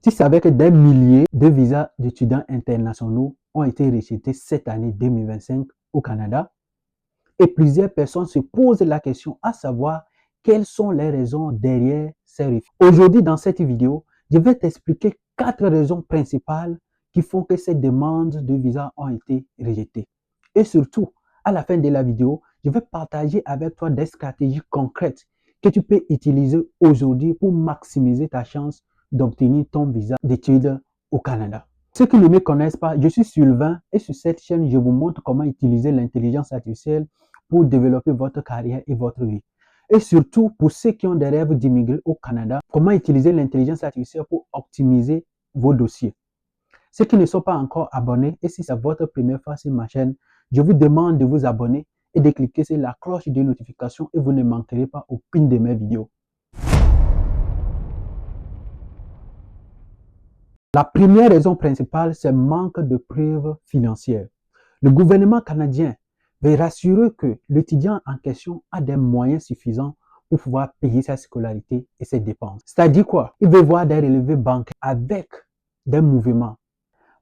Tu savais que des milliers de visas d'étudiants internationaux ont été rejetés cette année 2025 au Canada et plusieurs personnes se posent la question à savoir quelles sont les raisons derrière ces refus. Aujourd'hui, dans cette vidéo, je vais t'expliquer 4 raisons principales qui font que ces demandes de visa ont été rejetées. Et surtout, à la fin de la vidéo, je vais partager avec toi des stratégies concrètes que tu peux utiliser aujourd'hui pour maximiser ta chance d'obtenir ton visa d'études au Canada. Ceux qui ne me connaissent pas, je suis Sylvain et sur cette chaîne, je vous montre comment utiliser l'intelligence artificielle pour développer votre carrière et votre vie. Et surtout, pour ceux qui ont des rêves d'immigrer au Canada, comment utiliser l'intelligence artificielle pour optimiser vos dossiers. Ceux qui ne sont pas encore abonnés, et si c'est votre première fois sur ma chaîne, je vous demande de vous abonner et de cliquer sur la cloche de notification et vous ne manquerez pas aucune de mes vidéos. La première raison principale, c'est le manque de preuves financières. Le gouvernement canadien veut rassurer que l'étudiant en question a des moyens suffisants pour pouvoir payer sa scolarité et ses dépenses. C'est-à-dire quoi? Il veut voir des relevés bancaires avec des mouvements.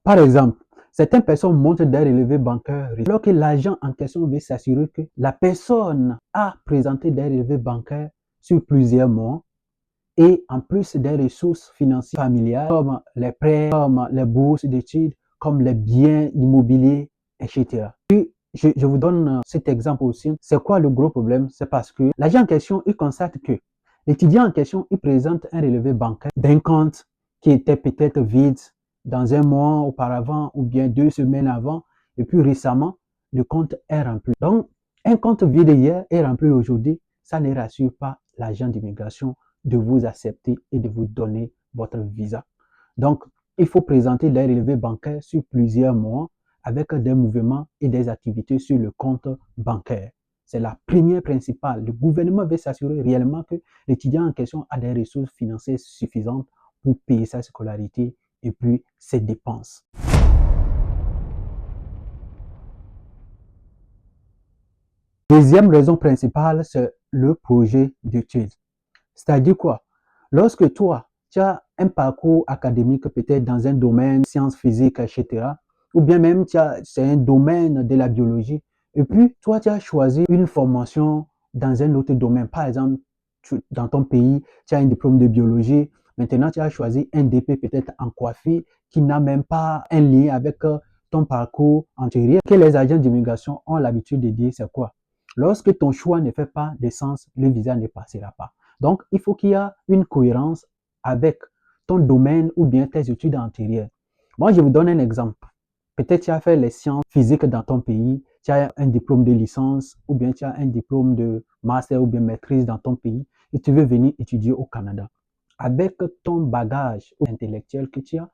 Par exemple, certaines personnes montrent des relevés bancaires alors que l'agent en question veut s'assurer que la personne a présenté des relevés bancaires sur plusieurs mois et en plus des ressources financières familiales comme les prêts, comme les bourses d'études, comme les biens immobiliers, etc. Puis, je vous donne cet exemple aussi. C'est quoi le gros problème? C'est parce que l'agent en question, il constate que l'étudiant en question, il présente un relevé bancaire d'un compte qui était peut-être vide dans un mois auparavant ou bien 2 semaines avant, et puis récemment, le compte est rempli. Donc, un compte vide hier est rempli aujourd'hui, ça ne rassure pas l'agent d'immigration de vous accepter et de vous donner votre visa. Donc, il faut présenter les relevés bancaires sur plusieurs mois avec des mouvements et des activités sur le compte bancaire. C'est la première principale. Le gouvernement veut s'assurer réellement que l'étudiant en question a des ressources financières suffisantes pour payer sa scolarité et puis ses dépenses. Deuxième raison principale, c'est le projet d'études. C'est-à-dire quoi? Lorsque toi, tu as un parcours académique peut-être dans un domaine, sciences physiques, etc., ou bien même c'est un domaine de la biologie, et puis toi, tu as choisi une formation dans un autre domaine. Par exemple, dans ton pays, tu as un diplôme de biologie, maintenant tu as choisi un DP peut-être en coiffure qui n'a même pas un lien avec ton parcours antérieur. Que les agents d'immigration ont l'habitude de dire, c'est quoi? Lorsque ton choix ne fait pas de sens, le visa ne passera pas. Donc, il faut qu'il y ait une cohérence avec ton domaine ou bien tes études antérieures. Moi, je vous donne un exemple. Peut-être tu as fait les sciences physiques dans ton pays, tu as un diplôme de licence ou bien tu as un diplôme de master ou bien maîtrise dans ton pays et tu veux venir étudier au Canada. Avec ton bagage intellectuel que tu as,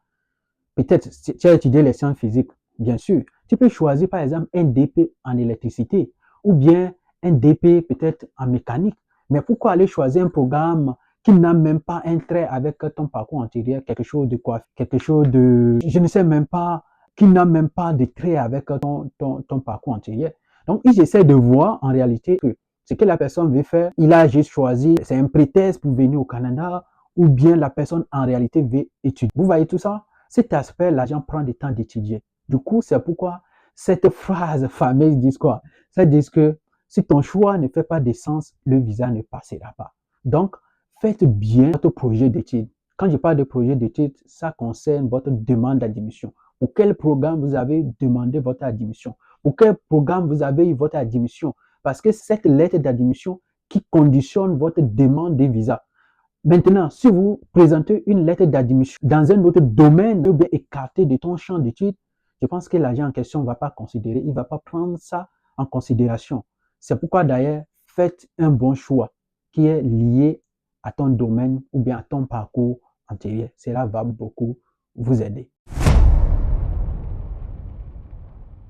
peut-être tu as étudié les sciences physiques, bien sûr. Tu peux choisir par exemple un DP en électricité ou bien un DP peut-être en mécanique. Mais pourquoi aller choisir un programme qui n'a même pas un trait avec ton parcours antérieur, quelque chose de quoi, quelque chose de, je ne sais même pas, qui n'a même pas de trait avec ton parcours antérieur. Donc, ils essaient de voir en réalité que ce que la personne veut faire, il a juste choisi, c'est un prétexte pour venir au Canada, ou bien la personne en réalité veut étudier. Vous voyez tout ça? Cet aspect, l'agent prend du temps d'étudier. Du coup, c'est pourquoi cette phrase fameuse dit quoi? Ça dit que si ton choix ne fait pas de sens, le visa ne passera pas. Donc, faites bien votre projet d'études. Quand je parle de projet d'études, ça concerne votre demande d'admission. Pour quel programme vous avez demandé votre admission? Pour quel programme vous avez eu votre admission? Parce que cette lettre d'admission qui conditionne votre demande de visa. Maintenant, si vous présentez une lettre d'admission dans un autre domaine ou bien écarté de ton champ d'études, je pense que l'agent en question ne va pas considérer, il ne va pas prendre ça en considération. C'est pourquoi d'ailleurs, faites un bon choix qui est lié à ton domaine ou bien à ton parcours antérieur. Cela va beaucoup vous aider.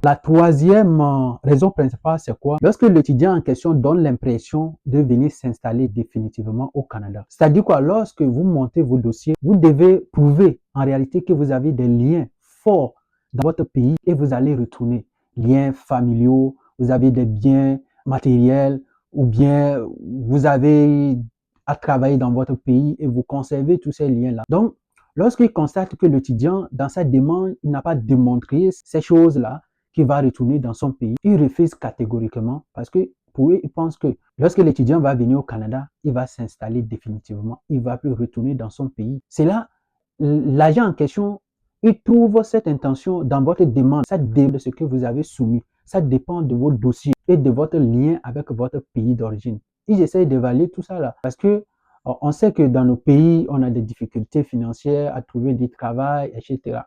La troisième raison principale, c'est quoi? Lorsque l'étudiant en question donne l'impression de venir s'installer définitivement au Canada. C'est-à-dire quoi? Lorsque vous montez vos dossiers, vous devez prouver en réalité que vous avez des liens forts dans votre pays et vous allez retourner. Liens familiaux, vous avez des biens matériels ou bien vous avez à travailler dans votre pays et vous conservez tous ces liens-là. Donc, Lorsqu'il constate que l'étudiant, dans sa demande, il n'a pas démontré ces choses-là, qu'il va retourner dans son pays, il refuse catégoriquement parce que pour eux, ils pensent que lorsque l'étudiant va venir au Canada, il va s'installer définitivement, il ne va plus retourner dans son pays. C'est là, l'agent en question, il trouve cette intention dans votre demande. Ça dépend de ce que vous avez soumis. Ça dépend de vos dossiers et de votre lien avec votre pays d'origine. Ils essayent d'évaluer tout ça là parce que on sait que dans nos pays, on a des difficultés financières à trouver du travail, etc.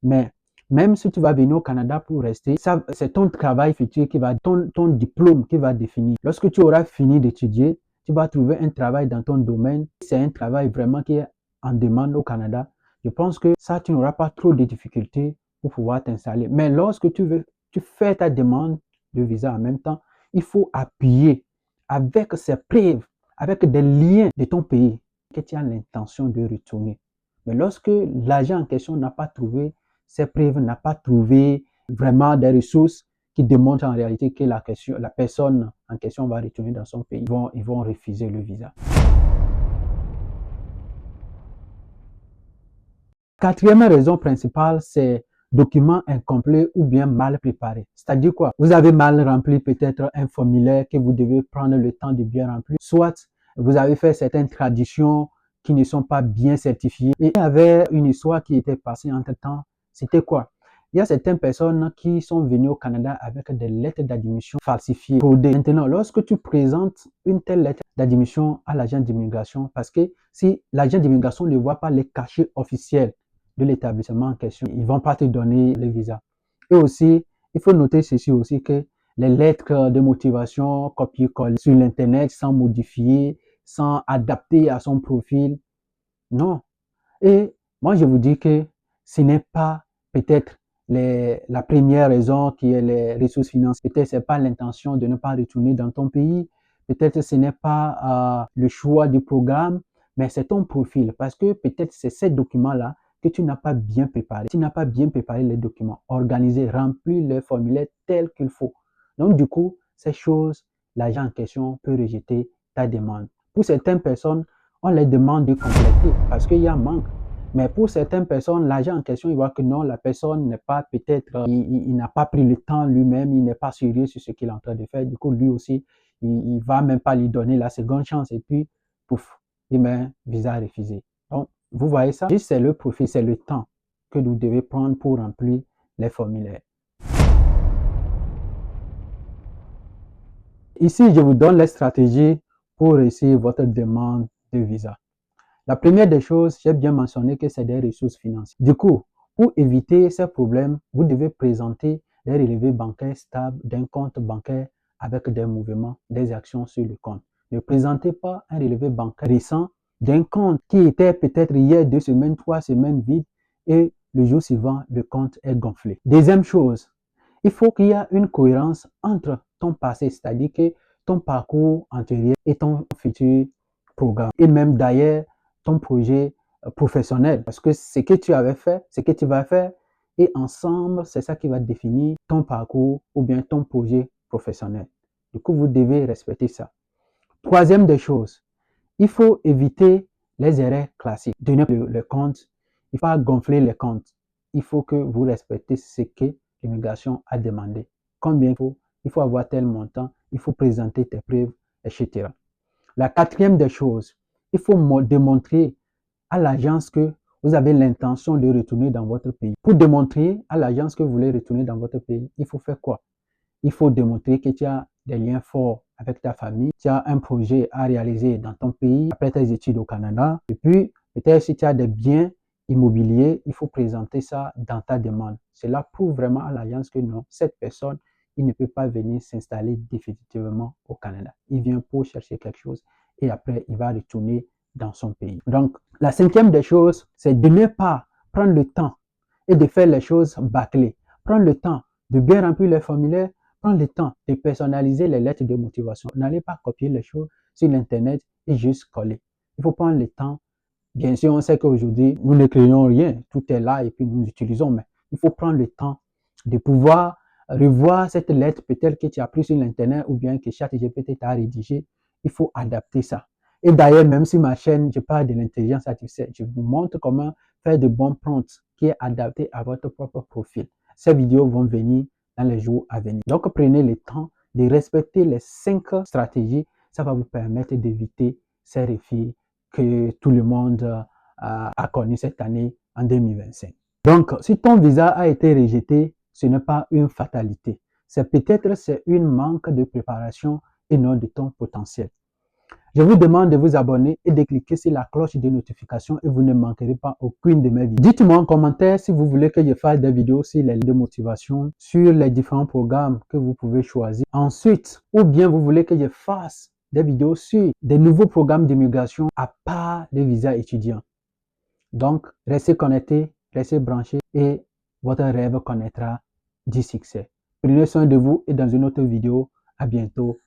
Mais même si tu vas venir au Canada pour rester, c'est ton travail futur ton diplôme qui va définir. Lorsque tu auras fini d'étudier, tu vas trouver un travail dans ton domaine. C'est un travail vraiment qui est en demande au Canada. Je pense que ça, tu n'auras pas trop de difficultés pour pouvoir t'installer. Mais lorsque tu fais ta demande de visa en même temps, il faut appuyer avec ces preuves, avec des liens de ton pays que tu as l'intention de retourner. Mais lorsque l'agent en question n'a pas trouvé ces preuves, n'a pas trouvé vraiment des ressources qui démontrent en réalité que la personne en question va retourner dans son pays, ils vont refuser le visa. Quatrième raison principale, c'est documents incomplets ou bien mal préparés. C'est-à-dire quoi? Vous avez mal rempli peut-être un formulaire que vous devez prendre le temps de bien remplir. Soit vous avez fait certaines traditions qui ne sont pas bien certifiées. Et il y avait une histoire qui était passée entre-temps. C'était quoi? Il y a certaines personnes qui sont venues au Canada avec des lettres d'admission falsifiées, fraudées. Maintenant, lorsque tu présentes une telle lettre d'admission à l'agent d'immigration, parce que si l'agent d'immigration ne voit pas les cachets officiels de l'établissement en question, ils ne vont pas te donner le visa. Et aussi, il faut noter ceci aussi que les lettres de motivation copier-coller sur l'Internet sans modifier, sans adapter à son profil, non. Et moi, je vous dis que ce n'est pas peut-être la première raison qui est les ressources financières. Peut-être ce n'est pas l'intention de ne pas retourner dans ton pays. Peut-être ce n'est pas le choix du programme, mais c'est ton profil. Parce que peut-être c'est ces documents-là que tu n'as pas bien préparé. Tu n'as pas bien préparé les documents, organisé, rempli le formulaire tel qu'il faut. Donc, du coup, ces choses, l'agent en question peut rejeter ta demande. Pour certaines personnes, on les demande de compléter parce qu'il y a un manque. Mais pour certaines personnes, l'agent en question, il voit que non, la personne n'est pas peut-être, il n'a pas pris le temps lui-même, il n'est pas sérieux sur ce qu'il est en train de faire. Du coup, lui aussi, il ne va même pas lui donner la seconde chance et puis, pouf, il met visa refusé. Donc, vous voyez ça? C'est le profil, c'est le temps que vous devez prendre pour remplir les formulaires. Ici, je vous donne les stratégies pour réussir votre demande de visa. La première des choses, j'ai bien mentionné que c'est des ressources financières. Du coup, pour éviter ces problèmes, vous devez présenter des relevés bancaires stables d'un compte bancaire avec des mouvements, des actions sur le compte. Ne présentez pas un relevé bancaire récent d'un compte qui était peut-être hier 2 semaines, 3 semaines vide et le jour suivant, le compte est gonflé. Deuxième chose, il faut qu'il y ait une cohérence entre ton passé, c'est-à-dire que ton parcours antérieur et ton futur programme. Et même d'ailleurs, ton projet professionnel. Parce que ce que tu avais fait, ce que tu vas faire, et ensemble, c'est ça qui va définir ton parcours ou bien ton projet professionnel. Du coup, vous devez respecter ça. Troisième des choses, il faut éviter les erreurs classiques. Donner le compte, il faut pas gonfler les comptes. Il faut que vous respectez ce que l'immigration a demandé. Combien il faut avoir tel montant, il faut présenter tes preuves, etc. La quatrième des choses, il faut démontrer à l'agence que vous avez l'intention de retourner dans votre pays. Pour démontrer à l'agence que vous voulez retourner dans votre pays, il faut faire quoi? Il faut démontrer que tu as des liens forts avec ta famille, tu as un projet à réaliser dans ton pays après tes études au Canada. Et puis, peut-être si tu as des biens immobiliers, il faut présenter ça dans ta demande. Cela prouve vraiment à l'agence que non, cette personne, il ne peut pas venir s'installer définitivement au Canada. Il vient pour chercher quelque chose et après, il va retourner dans son pays. Donc, la cinquième des choses, c'est de ne pas prendre le temps et de faire les choses bâclées. Prendre le temps de bien remplir les formulaires, prendre le temps de personnaliser les lettres de motivation. N'allez pas copier les choses sur l'Internet et juste coller. Il faut prendre le temps. Bien sûr, on sait qu'aujourd'hui, nous ne créons rien. Tout est là et puis nous l'utilisons. Mais il faut prendre le temps de pouvoir revoir cette lettre peut-être que tu as prise sur l'Internet ou bien que ChatGPT t'a rédigé. Il faut adapter ça. Et d'ailleurs, même sur ma chaîne, je parle de l'intelligence artificielle. Je vous montre comment faire de bons prompts qui est adapté à votre propre profil. Ces vidéos vont venir dans les jours à venir. Donc, prenez le temps de respecter les 5 stratégies. Ça va vous permettre d'éviter ces défis que tout le monde a connu cette année en 2025. Donc, si ton visa a été rejeté, ce n'est pas une fatalité. C'est peut-être une manque de préparation et non de ton potentiel. Je vous demande de vous abonner et de cliquer sur la cloche de notification et vous ne manquerez pas aucune de mes vidéos. Dites-moi en commentaire si vous voulez que je fasse des vidéos sur les de motivation, sur les différents programmes que vous pouvez choisir. Ensuite, ou bien vous voulez que je fasse des vidéos sur des nouveaux programmes d'immigration à part les visas étudiants. Donc, restez connectés, restez branchés et votre rêve connaîtra du succès. Prenez soin de vous et dans une autre vidéo, à bientôt.